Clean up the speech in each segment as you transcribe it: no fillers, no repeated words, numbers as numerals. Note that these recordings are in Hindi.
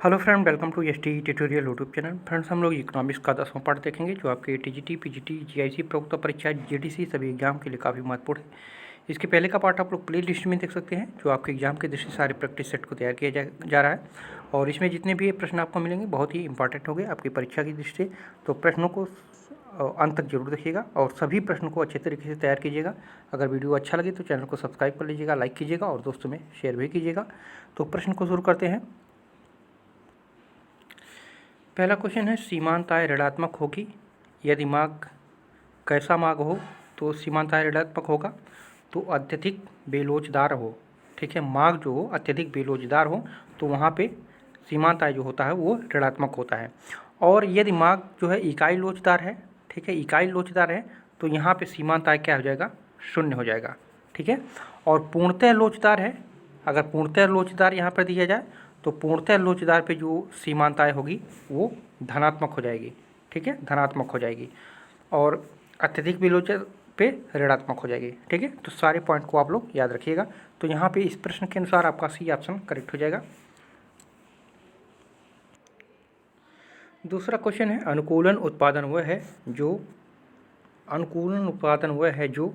Hello friend, welcome to S T tutorial YouTube channel. Friends, हम लोग इकोनॉमिक्स का 10वां पार्ट देखेंगे जो आपके टीजीटी, पीजीटी, जीआईसी, प्रवक्ता परीक्षा, जीडीसी सभी एग्जाम के लिए काफ़ी महत्वपूर्ण है। इसके पहले का पार्ट आप लोग प्ले लिस्ट में देख सकते हैं जो आपके एग्जाम के दृष्टि सारे प्रैक्टिस सेट को तैयार किया जा रहा है। और इसमें जितने भी प्रश्न आपको मिलेंगे बहुत ही इंपॉर्टेंट होंगे आपकी परीक्षा की दृष्टि से। तो प्रश्नों को अंत तक जरूर देखिएगा और सभी प्रश्नों को अच्छे तरीके से तैयार कीजिएगा। अगर वीडियो अच्छा लगे तो चैनल को सब्सक्राइब कर लीजिएगा, लाइक कीजिएगा और दोस्तों में शेयर भी कीजिएगा। तो प्रश्न को शुरू करते हैं। पहला क्वेश्चन है, सीमांत आय ऋणात्मक होगी यदि मांग कैसा मांग हो तो सीमांत आय ऋणात्मक होगा तो अत्यधिक बेलोचदार हो। ठीक है, मांग जो हो अत्यधिक बेलोचदार हो तो वहाँ पे सीमांत आय जो होता है वो ऋणात्मक होता है। और यदि मांग जो है इकाई लोचदार है, ठीक है, इकाई लोचदार है तो यहाँ पे सीमांत आय क्या हो जाएगा, शून्य हो जाएगा। ठीक है, और पूर्णतः लोचदार है, अगर पूर्णतः लोचदार यहाँ पर दिया जाए तो पूर्णतः लोचदार पे जो सीमांत आय होगी वो धनात्मक हो जाएगी। ठीक है, धनात्मक हो जाएगी और अत्यधिक विलोचन पे ऋणात्मक हो जाएगी। ठीक है, तो सारे पॉइंट को आप लोग याद रखिएगा। तो यहाँ पे इस प्रश्न के अनुसार आपका सी ऑप्शन करेक्ट हो जाएगा। दूसरा क्वेश्चन है, अनुकूलन उत्पादन वह है जो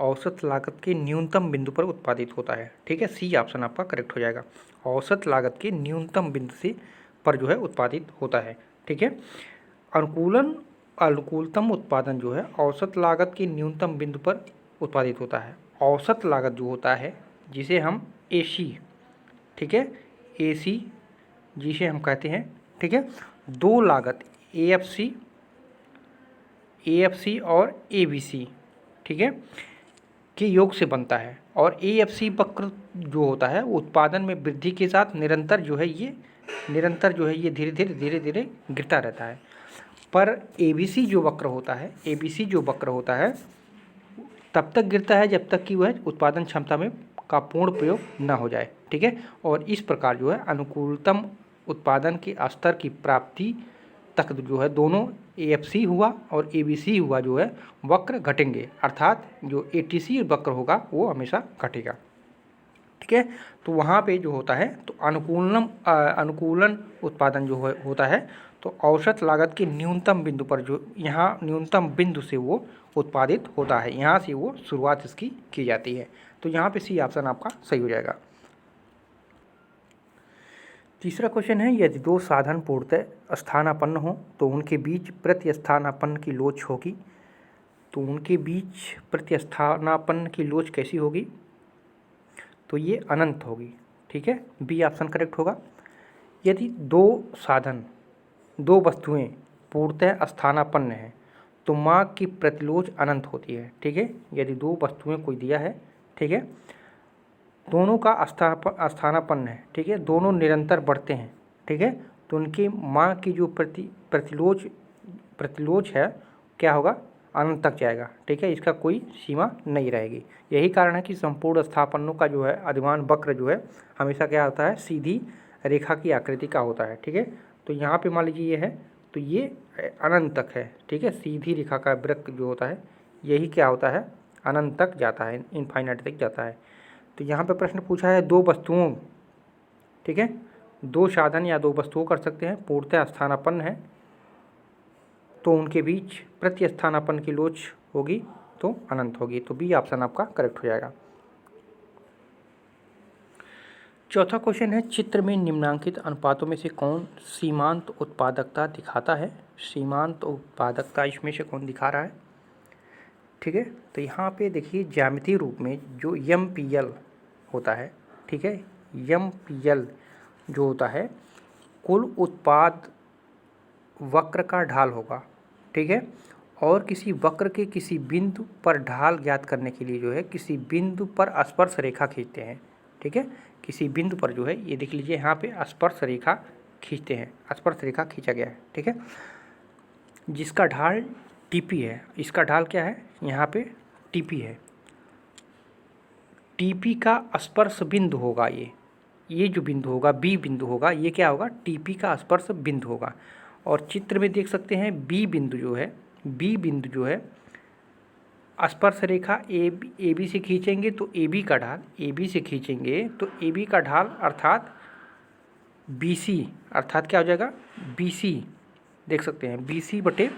औसत लागत के न्यूनतम बिंदु पर उत्पादित होता है। ठीक है, सी ऑप्शन आपका करेक्ट हो जाएगा। औसत लागत के न्यूनतम बिंदु से पर जो है उत्पादित होता है। ठीक है, अनुकूलतम उत्पादन जो है औसत लागत के न्यूनतम बिंदु पर उत्पादित होता है। औसत लागत जो होता है जिसे हम एसी, ठीक है, एसी जिसे हम कहते हैं, ठीक है, दो लागत एएफसी और एबीसी, ठीक है, के योग से बनता है। और एएफसी वक्र जो होता है वो उत्पादन में वृद्धि के साथ निरंतर जो है ये धीरे धीरे गिरता रहता है। पर एबीसी जो वक्र होता है तब तक गिरता है जब तक कि वह उत्पादन क्षमता में का पूर्ण प्रयोग न हो जाए। ठीक है, और इस प्रकार जो है अनुकूलतम उत्पादन के स्तर की प्राप्ति तक जो है दोनों एएफसी हुआ और एबीसी हुआ जो है वक्र घटेंगे, अर्थात जो एटीसी वक्र होगा वो हमेशा घटेगा। ठीक है, तो वहाँ पे जो होता है तो अनुकूलन उत्पादन जो होता है तो औसत लागत के न्यूनतम बिंदु पर जो यहाँ न्यूनतम बिंदु से वो उत्पादित होता है, यहाँ से वो शुरुआत इसकी की जाती है। तो यहाँ पे सी ऑप्शन आपका सही हो जाएगा। तीसरा क्वेश्चन है, यदि दो साधन पूर्णतः स्थानापन्न हो तो उनके बीच प्रतिस्थानापन्न की लोच होगी। तो उनके बीच प्रतिस्थानापन्न की लोच कैसी होगी, तो ये अनंत होगी। ठीक है, बी ऑप्शन करेक्ट होगा। यदि दो वस्तुएं पूर्णतः स्थानापन्न हैं तो मांग की प्रतिलोच अनंत होती है। ठीक है, यदि दो वस्तुएं कोई दिया है, ठीक है, दोनों का स्थानापन्न है, ठीक है, दोनों निरंतर बढ़ते हैं, ठीक है, तो उनकी मांग की जो प्रतिलोच है क्या होगा, अनंत तक जाएगा। ठीक है, इसका कोई सीमा नहीं रहेगी। यही कारण है कि संपूर्ण स्थापनों का जो है अधिमान वक्र जो है हमेशा क्या होता है, सीधी रेखा की आकृति का होता है। ठीक है, तो यहाँ पे मान लीजिए ये है तो ये अनंत तक है। ठीक है, सीधी रेखा का वृत्त जो होता है यही क्या होता है, अनंत तक जाता है, इनफाइनाइट तक जाता है। तो यहाँ पे प्रश्न पूछा है दो वस्तुओं, ठीक है, दो साधन या दो वस्तुओं कर सकते हैं पूर्णतः स्थानापन्न है तो उनके बीच प्रतिस्थानापन्न की लोच होगी तो अनंत होगी। तो बी ऑप्शन आपका करेक्ट हो जाएगा। चौथा क्वेश्चन है, चित्र में निम्नांकित अनुपातों में से कौन सीमांत उत्पादकता दिखाता है। सीमांत उत्पादकता इसमें से कौन दिखा रहा है। ठीक है, तो यहाँ पे देखिए ज्यामितीय रूप में जो एमपीएल होता है, ठीक है, एमपीएल जो होता है कुल उत्पाद वक्र का ढाल होगा। ठीक है, और किसी वक्र के किसी बिंदु पर ढाल ज्ञात करने के लिए जो है किसी बिंदु पर स्पर्श रेखा खींचते हैं। ठीक है, किसी बिंदु पर जो है ये देख लीजिए यहाँ पे स्पर्श रेखा खींचते हैं, स्पर्श रेखा खींचा गया है। ठीक है, जिसका ढाल टीपी है, इसका ढाल क्या है, यहाँ पे टीपी है। टीपी का स्पर्श बिंदु होगा ये जो बिंदु होगा बी बिंदु होगा, ये क्या होगा, टीपी का स्पर्श बिंदु होगा। और चित्र में देख सकते हैं बी बिंदु जो है स्पर्श रेखा ए बी से खींचेंगे तो ए बी का ढाल, ए बी से खींचेंगे तो ए बी का ढाल अर्थात BC अर्थात क्या हो जाएगा BC, देख सकते हैं BC बटे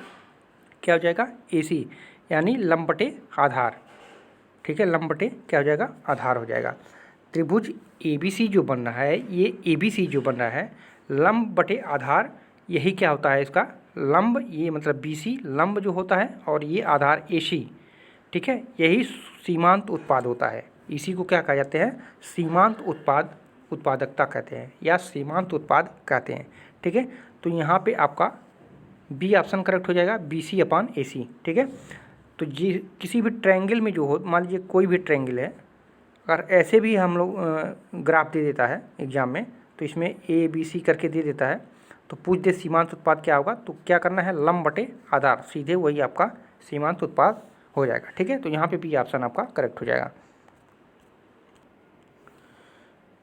क्या हो जाएगा AC, यानी लंब बटे आधार। ठीक है, लंब बटे क्या हो जाएगा आधार हो जाएगा। त्रिभुज ABC जो बन रहा है, ये ABC जो बन रहा है लंब बटे आधार, यही क्या होता है इसका लंब, ये मतलब BC लंब जो होता है और ये आधार AC। ठीक है, यही सीमांत उत्पाद होता है। इसी को क्या कहा जाते हैं सीमांत उत्पाद, उत्पादकता कहते हैं या सीमांत उत्पाद कहते हैं। ठीक है, तो यहाँ पे आपका बी ऑप्शन करेक्ट हो जाएगा, BC अपान AC। ठीक है, तो ये किसी भी ट्रायंगल में जो हो, मान लीजिए कोई भी ट्रायंगल है, अगर ऐसे भी हम लोग ग्राफ दे देता है एग्जाम में, तो इसमें ABC करके दे देता है, तो पूछ दे सीमांत उत्पाद क्या होगा, तो क्या करना है लंब बटे आधार, सीधे वही आपका सीमांत उत्पाद हो जाएगा। ठीक है, तो यहाँ पे बी ऑप्शन आपका करेक्ट हो जाएगा।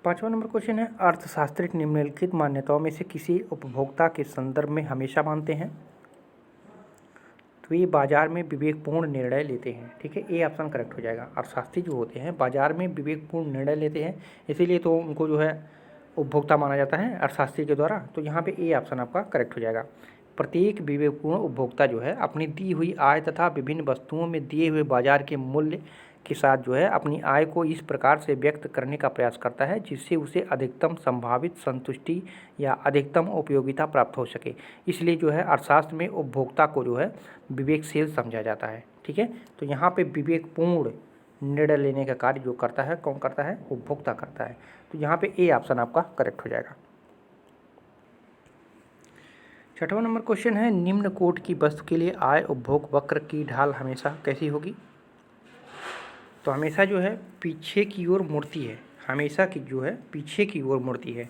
5वां नंबर क्वेश्चन है, अर्थशास्त्री निम्नलिखित मान्यताओं में से किसी उपभोक्ता के संदर्भ में हमेशा मानते हैं? तो ये बाजार में विवेकपूर्ण निर्णय लेते हैं। ठीक है, ए ऑप्शन करेक्ट हो जाएगा। अर्थशास्त्री जो होते हैं बाजार में विवेकपूर्ण निर्णय लेते हैं, इसीलिए तो उनको जो है उपभोक्ता माना जाता है अर्थशास्त्री के द्वारा। तो यहाँ पे ए ऑप्शन आपका करेक्ट हो जाएगा। प्रत्येक विवेकपूर्ण उपभोक्ता जो है अपनी दी हुई आय तथा विभिन्न वस्तुओं में दिए हुए बाजार के मूल्य के साथ जो है अपनी आय को इस प्रकार से व्यक्त करने का प्रयास करता है जिससे उसे अधिकतम संभावित संतुष्टि या अधिकतम उपयोगिता प्राप्त हो सके। इसलिए जो है अर्थशास्त्र में उपभोक्ता को जो है विवेकशील समझा जाता है। ठीक है, तो यहाँ पे विवेकपूर्ण निर्णय लेने का कार्य जो करता है कौन करता है उपभोक्ता करता है। तो यहाँ पे ए ऑप्शन आपका करेक्ट हो जाएगा। 6वां नंबर क्वेश्चन है, निम्न कोट की वस्तु के लिए आय उपभोग वक्र की ढाल हमेशा कैसी होगी? तो हमेशा जो है पीछे की ओर मुड़ती है, हमेशा की जो है पीछे की ओर मुड़ती है।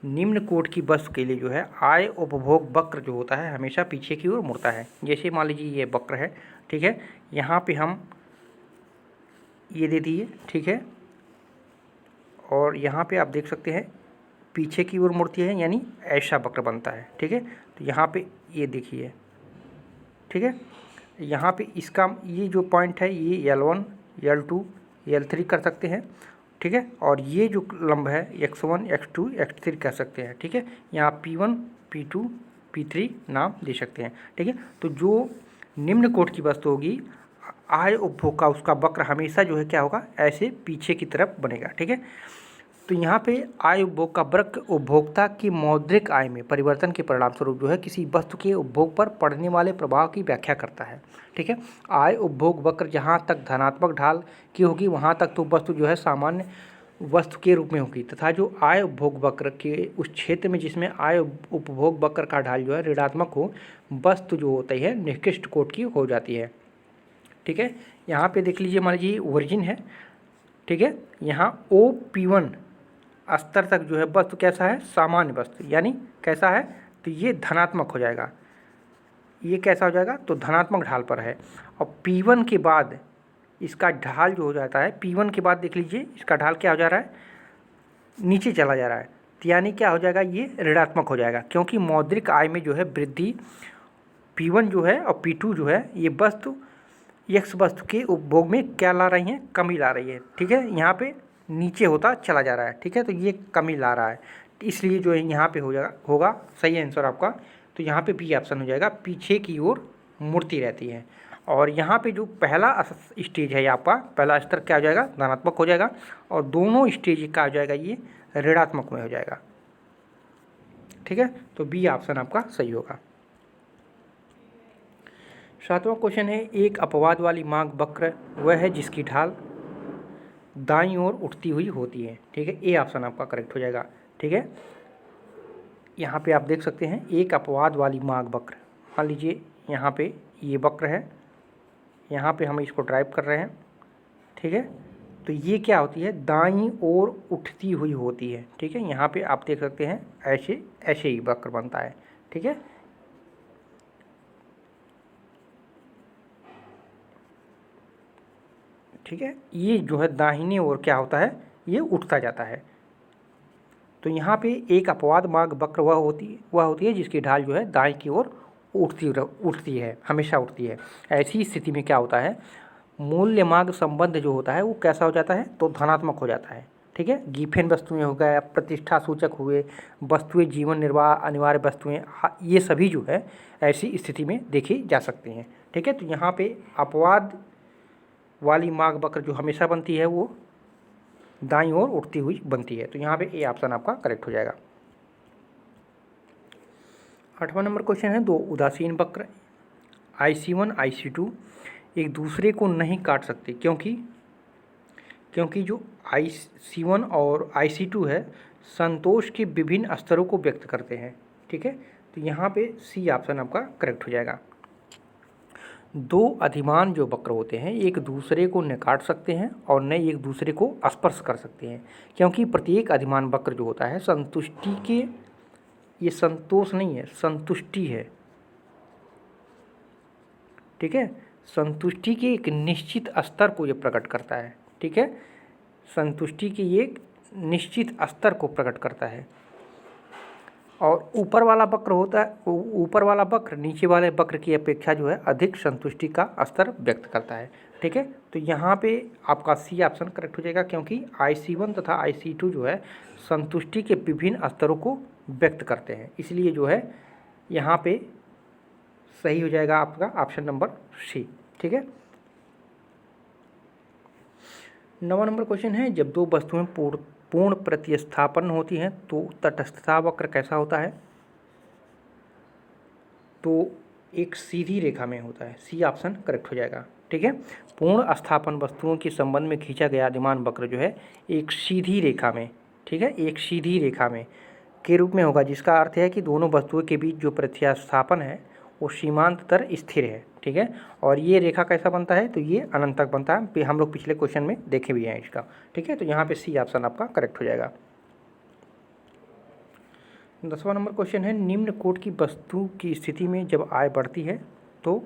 निम्न कोट की वस्तु के लिए जो है आय उपभोग वक्र जो होता है हमेशा पीछे की ओर मुड़ता है। जैसे मान लीजिए ये वक्र है, ठीक है, यहाँ पे हम ये दे दिए, ठीक है, और यहाँ पे आप देख सकते हैं पीछे की ओर मुड़ती है, यानी ऐसा वक्र बनता है। ठीक है, तो यहाँ पे ये देखिए, ठीक है, यहाँ पे इसका ये जो पॉइंट है ये L1 L2 L3 कर सकते हैं। ठीक है, और ये जो लंब है X1 X2 X3 कर सकते हैं। ठीक है, यहाँ P1 P2 P3 नाम दे सकते हैं। ठीक है, तो जो निम्न कोट की वस्तु होगी आय उपभोग का उसका वक्र हमेशा जो है क्या होगा ऐसे पीछे की तरफ बनेगा। ठीक है, तो यहाँ पे आय उपभोग का वक्र उपभोक्ता की मौद्रिक आय में परिवर्तन के परिणामस्वरूप जो है किसी वस्तु के उपभोग पर पड़ने वाले प्रभाव की व्याख्या करता है। ठीक है, आय उपभोग वक्र जहाँ तक धनात्मक ढाल की होगी वहाँ तक तो वस्तु जो है सामान्य वस्तु के रूप में होगी, तथा जो आय उपभोग वक्र के उस क्षेत्र में जिसमें आय उपभोग वक्र का ढाल जो है ऋणात्मक हो, वस्तु जो होती है निकृष्ट कोट की हो जाती है। ठीक है, यहाँ पे देख लीजिए, मान लीजिए ओरिजिन है, ठीक है, यहाँ OP1 स्तर तक जो है वस्तु कैसा है सामान्य वस्तु, यानी कैसा है तो ये धनात्मक हो जाएगा, ये कैसा हो जाएगा तो धनात्मक ढाल पर है। और P1 के बाद इसका ढाल जो हो जाता है, P1 के बाद देख लीजिए इसका ढाल क्या हो जा रहा है नीचे चला जा रहा है, तो यानी क्या हो जाएगा ये ऋणात्मक हो जाएगा, क्योंकि मौद्रिक आय में जो है वृद्धि P1 जो है और P2 जो है ये वस्तु X वस्तु के उपभोग में क्या ला रही हैं कमी ला रही है। ठीक है, यहाँ पे नीचे होता चला जा रहा है। ठीक है, तो ये कमी ला रहा है, इसलिए जो है यहाँ पे हो जाएगा होगा सही आंसर आपका। तो यहाँ पे बी ऑप्शन हो जाएगा, पीछे की ओर मुड़ती रहती है। और यहाँ पे जो पहला स्टेज है आपका पहला स्तर क्या हो जाएगा धनात्मक हो जाएगा, और दोनों स्टेज का हो जाएगा ये ऋणात्मक में हो जाएगा। ठीक है, तो बी ऑप्शन आपका सही होगा। 7वां क्वेश्चन है, एक अपवाद वाली मांग वक्र वह है जिसकी ढाल दाईं ओर उठती हुई होती है। ठीक है, ए ऑप्शन आपका करेक्ट हो जाएगा। ठीक है, यहाँ पे आप देख सकते हैं एक अपवाद वाली मांग वक्र, मान लीजिए यहाँ पे ये वक्र है, यहाँ पे हम इसको ड्राइव कर रहे हैं। ठीक है, तो ये क्या होती है दाईं ओर उठती हुई होती है। ठीक है, यहाँ पे आप देख सकते हैं ऐसे ऐसे ही वक्र बनता है। ठीक है, ठीक है, ये जो है दाहिनी ओर क्या होता है ये उठता जाता है। तो यहाँ पे एक अपवाद मार्ग वक्र वह होती है जिसकी ढाल जो है दाएं की ओर उठती है, हमेशा उठती है। ऐसी स्थिति में क्या होता है मूल्य मार्ग संबंध जो होता है वो कैसा हो जाता है तो धनात्मक हो जाता है। ठीक है। गीफेन वस्तुएं हो गए, प्रतिष्ठा सूचक हुए, वस्तुएं जीवन निर्वाह अनिवार्य वस्तुएं, ये सभी जो है ऐसी स्थिति में देखी जा सकती हैं। ठीक है। तो यहाँ पे अपवाद वाली मार्ग वक्र जो हमेशा बनती है वो दाईं ओर उठती हुई बनती है। तो यहाँ पे ए ऑप्शन आपका करेक्ट हो जाएगा। 8वां नंबर क्वेश्चन है, दो उदासीन वक्र IC1 IC2 एक दूसरे को नहीं काट सकते क्योंकि जो IC1 और IC2 है संतोष के विभिन्न स्तरों को व्यक्त करते हैं। ठीक है। तो यहाँ पे सी ऑप्शन आपका करेक्ट हो जाएगा। दो अधिमान जो वक्र होते हैं एक दूसरे को न काट सकते हैं और न एक दूसरे को स्पर्श कर सकते हैं, क्योंकि प्रत्येक अधिमान वक्र जो होता है संतुष्टि के, ये संतोष नहीं है, संतुष्टि है। ठीक है। संतुष्टि के एक निश्चित स्तर को ये प्रकट करता है। ठीक है। संतुष्टि के एक निश्चित स्तर को प्रकट करता है और ऊपर वाला वक्र होता है, ऊपर वाला वक्र नीचे वाले वक्र की अपेक्षा जो है अधिक संतुष्टि का स्तर व्यक्त करता है। ठीक है। तो यहाँ पे आपका सी ऑप्शन करेक्ट हो जाएगा, क्योंकि IC1 तथा IC2 जो है संतुष्टि के विभिन्न स्तरों को व्यक्त करते हैं, इसलिए जो है यहाँ पे सही हो जाएगा आपका ऑप्शन नंबर सी। ठीक है। 9वां नंबर क्वेश्चन है, जब दो वस्तुएं पूर्ण प्रतिस्थापन होती हैं तो तटस्थता वक्र कैसा होता है? तो एक सीधी रेखा में होता है। सी ऑप्शन करेक्ट हो जाएगा। ठीक है। पूर्ण स्थापन वस्तुओं के संबंध में खींचा गया अधिमान वक्र जो है एक सीधी रेखा में, ठीक है, एक सीधी रेखा में के रूप में होगा, जिसका अर्थ है कि दोनों वस्तुओं के बीच जो प्रतिस्थापन है वो सीमांतर स्थिर है। ठीक है। और ये रेखा कैसा बनता है? तो ये अनंत तक बनता है। हम लोग पिछले क्वेश्चन में देखे भी हैं इसका। ठीक है। तो यहाँ पे सी ऑप्शन आपका करेक्ट हो जाएगा। 10वां नंबर क्वेश्चन है, निम्न कोट की वस्तु की स्थिति में जब आय बढ़ती है तो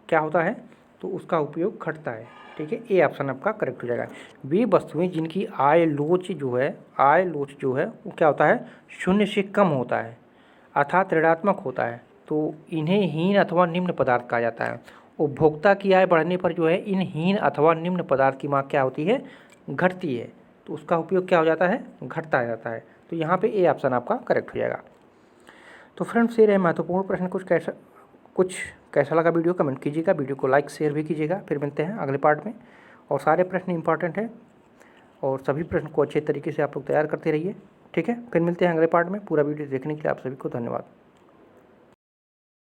क्या होता है? तो उसका उपयोग घटता है। ठीक है। ए ऑप्शन आपका करेक्ट हो जाएगा। वे वस्तुएं जिनकी आय लोच जो है वो क्या होता है? शून्य से कम होता है अर्थात ऋणात्मक होता है, तो इन्हें हीन अथवा निम्न पदार्थ कहा जाता है। उपभोक्ता की आय बढ़ने पर जो है इन हीन अथवा निम्न पदार्थ की मांग क्या होती है? घटती है, तो उसका उपयोग क्या हो जाता है? घटता जाता है। तो यहाँ पे ए ऑप्शन आपका करेक्ट हो जाएगा। तो फ्रेंड्स, ये रहे महत्वपूर्ण प्रश्न। कुछ कैसा लगा वीडियो कमेंट कीजिएगा, वीडियो को लाइक शेयर भी कीजिएगा। फिर मिलते हैं अगले पार्ट में। और सारे प्रश्न इंपॉर्टेंट हैं और सभी प्रश्न को अच्छे तरीके से आप लोग तैयार करते रहिए। ठीक है। फिर मिलते हैं अगले पार्ट में। पूरा वीडियो देखने के लिए आप सभी को धन्यवाद।